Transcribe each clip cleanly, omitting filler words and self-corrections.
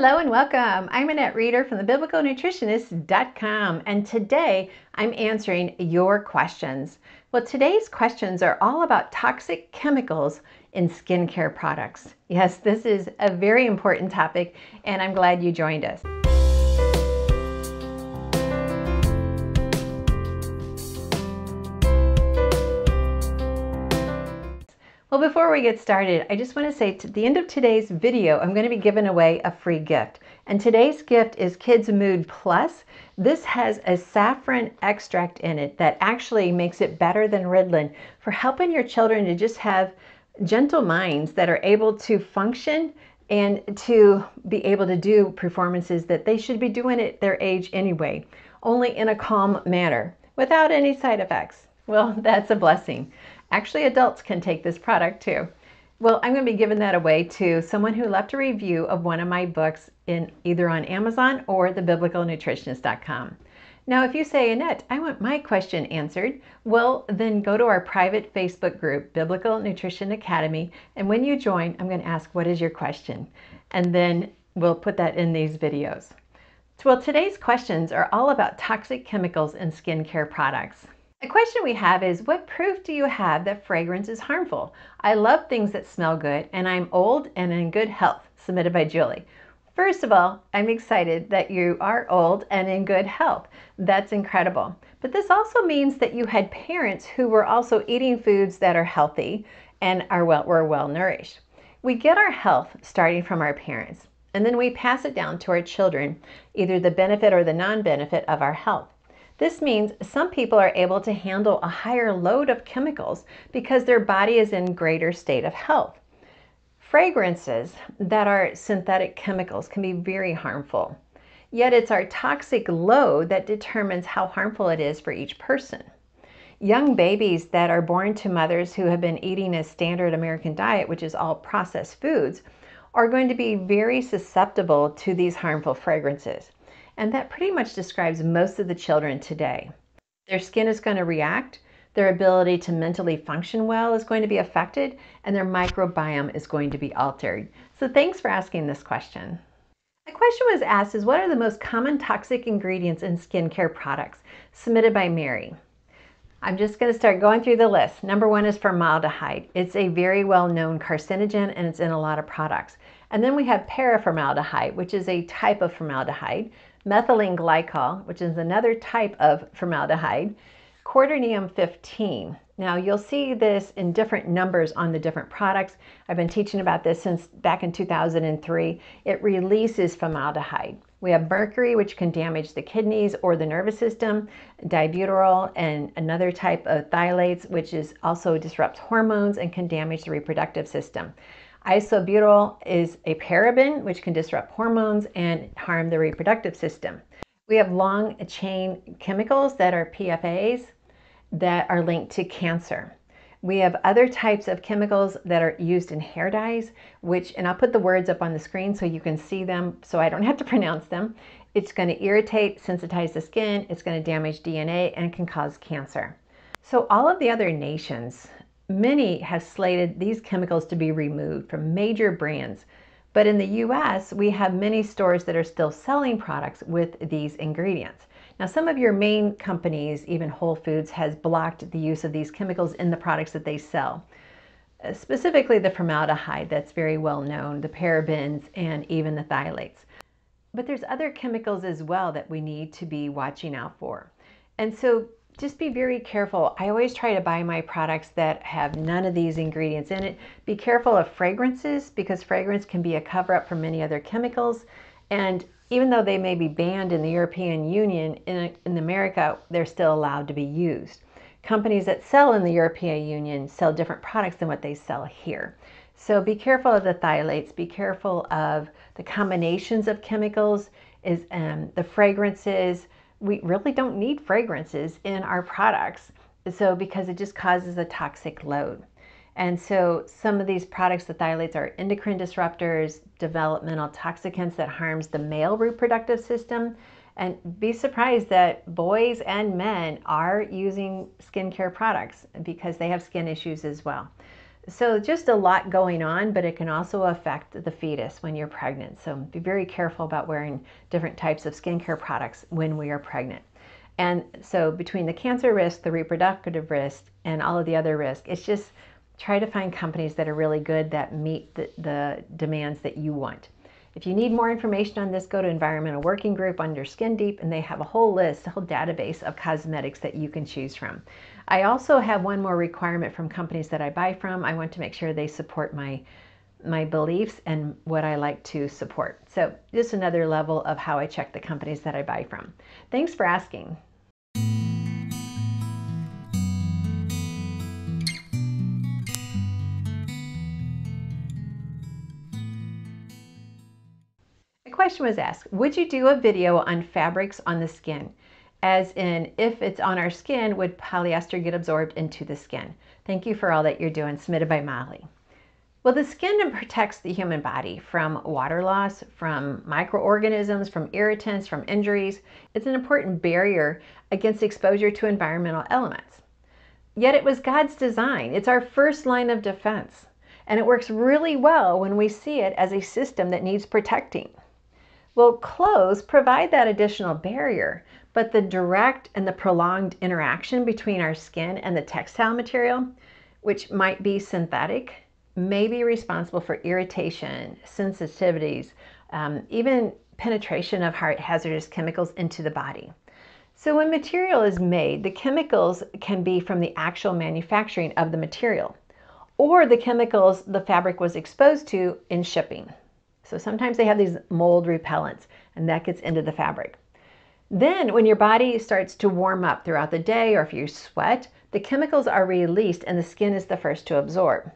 Hello and welcome. I'm Annette Reeder from thebiblicalnutritionist.com, and today I'm answering your questions. Well, today's questions are all about toxic chemicals in skincare products. Yes, this is a very important topic, and I'm glad you joined us. Well, before we get started, I just want to say at the end of today's video, I'm going to be giving away a free gift. And today's gift is Kids Mood Plus. This has a saffron extract in it that actually makes it better than Ritalin for helping your children to just have gentle minds that are able to function and to be able to do performances that they should be doing at their age anyway, only in a calm manner without any side effects. Well, that's a blessing. Actually, adults can take this product too. Well, I'm going to be giving that away to someone who left a review of one of my books in either on Amazon or thebiblicalnutritionist.com. Now, if you say, Annette, I want my question answered, well, then go to our private Facebook group, Biblical Nutrition Academy, and when you join, I'm going to ask, what is your question? And then we'll put that in these videos. Well, today's questions are all about toxic chemicals in skincare products. The question we have is, what proof do you have that fragrance is harmful? I love things that smell good, and I'm old and in good health. Submitted by Julie. First of all, I'm excited that you are old and in good health. That's incredible. But this also means that you had parents who were also eating foods that are healthy and were well nourished. We get our health starting from our parents, and then we pass it down to our children, either the benefit or the non-benefit of our health. This means some people are able to handle a higher load of chemicals because their body is in greater state of health. Fragrances that are synthetic chemicals can be very harmful, yet it's our toxic load that determines how harmful it is for each person. Young babies that are born to mothers who have been eating a standard American diet, which is all processed foods, are going to be very susceptible to these harmful fragrances. And that pretty much describes most of the children today. Their skin is going to react, their ability to mentally function well is going to be affected, and their microbiome is going to be altered. So thanks for asking this question. The question was asked is, what are the most common toxic ingredients in skincare products? Submitted by Mary. I'm just going to start going through the list. Number one is formaldehyde. It's a very well-known carcinogen, and it's in a lot of products. And then we have paraformaldehyde, which is a type of formaldehyde. Methylene glycol, which is another type of formaldehyde. Quaternium 15. Now you'll see this in different numbers on the different products. I've been teaching about this since back in 2003. It releases formaldehyde. We have mercury, which can damage the kidneys or the nervous system, dibutyryl, and another type of phthalates, which also disrupts hormones and can damage the reproductive system. Isobutyryl is a paraben, which can disrupt hormones and harm the reproductive system. We have long chain chemicals that are PFAs that are linked to cancer. We have other types of chemicals that are used in hair dyes, and I'll put the words up on the screen so you can see them so I don't have to pronounce them. It's going to irritate, sensitize the skin, it's going to damage DNA, and can cause cancer. So all of the other nations, many have slated these chemicals to be removed from major brands. But in the US, we have many stores that are still selling products with these ingredients. Now, some of your main companies, even Whole Foods, has blocked the use of these chemicals in the products that they sell. Specifically the formaldehyde, that's very well known, the parabens, and even the phthalates. But there's other chemicals as well that we need to be watching out for. And so just be very careful. I always try to buy my products that have none of these ingredients in it. Be careful of fragrances, because fragrance can be a cover-up for many other chemicals. And even though they may be banned in the European Union, in America, they're still allowed to be used. Companies that sell in the European Union sell different products than what they sell here. So be careful of the phthalates, be careful of the combinations of chemicals, the fragrances. We really don't need fragrances in our products, because it just causes a toxic load. And so some of these products, the phthalates, are endocrine disruptors, developmental toxicants that harms the male reproductive system. And be surprised that boys and men are using skincare products because they have skin issues as well. So just a lot going on, but it can also affect the fetus when you're pregnant. So be very careful about wearing different types of skincare products when we are pregnant. And so between the cancer risk, the reproductive risk, and all of the other risks, it's just try to find companies that are really good, that meet the demands that you want. If you need more information on this, go to Environmental Working Group under Skin Deep, and they have a whole list, a whole database of cosmetics that you can choose from. I also have one more requirement from companies that I buy from. I want to make sure they support my beliefs and what I like to support. So just another level of how I check the companies that I buy from. Thanks for asking. A question was asked, would you do a video on fabrics on the skin? As in, if it's on our skin, would polyester get absorbed into the skin? Thank you for all that you're doing. Submitted by Molly. Well, the skin protects the human body from water loss, from microorganisms, from irritants, from injuries. It's an important barrier against exposure to environmental elements. Yet it was God's design. It's our first line of defense. And it works really well when we see it as a system that needs protecting. Well, clothes provide that additional barrier, but the direct and the prolonged interaction between our skin and the textile material, which might be synthetic, may be responsible for irritation, sensitivities, even penetration of hazardous chemicals into the body. So when material is made, the chemicals can be from the actual manufacturing of the material, or the chemicals the fabric was exposed to in shipping. So sometimes they have these mold repellents, and that gets into the fabric. Then when your body starts to warm up throughout the day, or if you sweat, the chemicals are released and the skin is the first to absorb.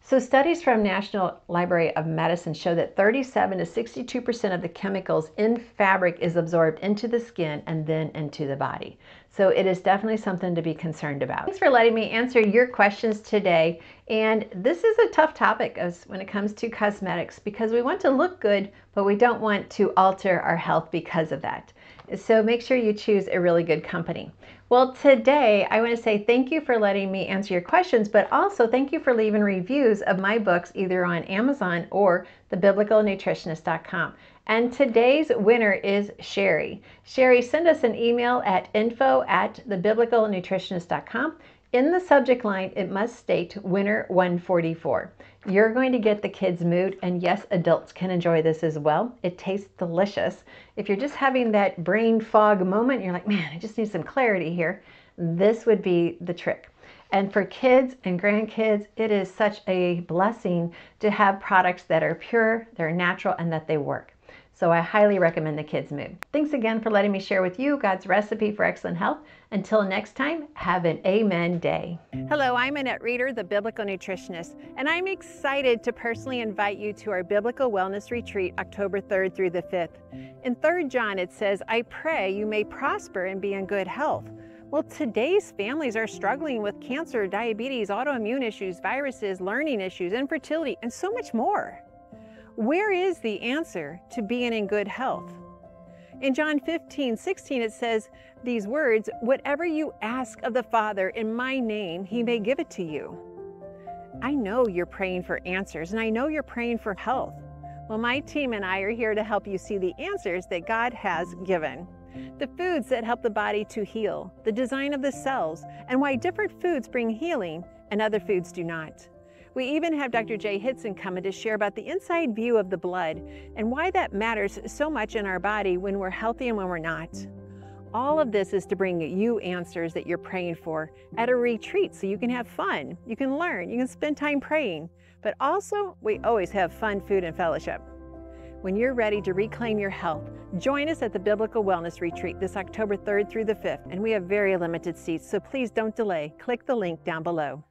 So studies from National Library of Medicine show that 37 to 62% of the chemicals in fabric is absorbed into the skin and then into the body. So it is definitely something to be concerned about. Thanks for letting me answer your questions today. And this is a tough topic when it comes to cosmetics, because we want to look good, but we don't want to alter our health because of that. So make sure you choose a really good company. Well, today I want to say thank you for letting me answer your questions, but also thank you for leaving reviews of my books either on Amazon or thebiblicalnutritionist.com. And today's winner is Sherry. Sherry, send us an email at info@thebiblicalnutritionist.com. In the subject line, it must state winner 144. You're going to get the kids' mood, and yes, adults can enjoy this as well. It tastes delicious. If you're just having that brain fog moment, you're like, man, I just need some clarity here, this would be the trick. And for kids and grandkids, it is such a blessing to have products that are pure, they're natural, and that they work. So I highly recommend the Kids Mood. Thanks again for letting me share with you God's recipe for excellent health. Until next time, have an amen day. Hello, I'm Annette Reeder, the Biblical Nutritionist, and I'm excited to personally invite you to our Biblical Wellness Retreat, October 3rd through the 5th. In 3 John, it says, I pray you may prosper and be in good health. Well, today's families are struggling with cancer, diabetes, autoimmune issues, viruses, learning issues, infertility, and so much more. Where is the answer to being in good health? In John 15:16, it says these words, whatever you ask of the Father in my name, he may give it to you. I know you're praying for answers, and I know you're praying for health. Well, my team and I are here to help you see the answers that God has given. The foods that help the body to heal, the design of the cells, and why different foods bring healing and other foods do not. We even have Dr. Jay Hitson coming to share about the inside view of the blood and why that matters so much in our body when we're healthy and when we're not. All of this is to bring you answers that you're praying for at a retreat so you can have fun, you can learn, you can spend time praying, but also we always have fun, food, and fellowship. When you're ready to reclaim your health, join us at the Biblical Wellness Retreat this October 3rd through the 5th, and we have very limited seats, so please don't delay. Click the link down below.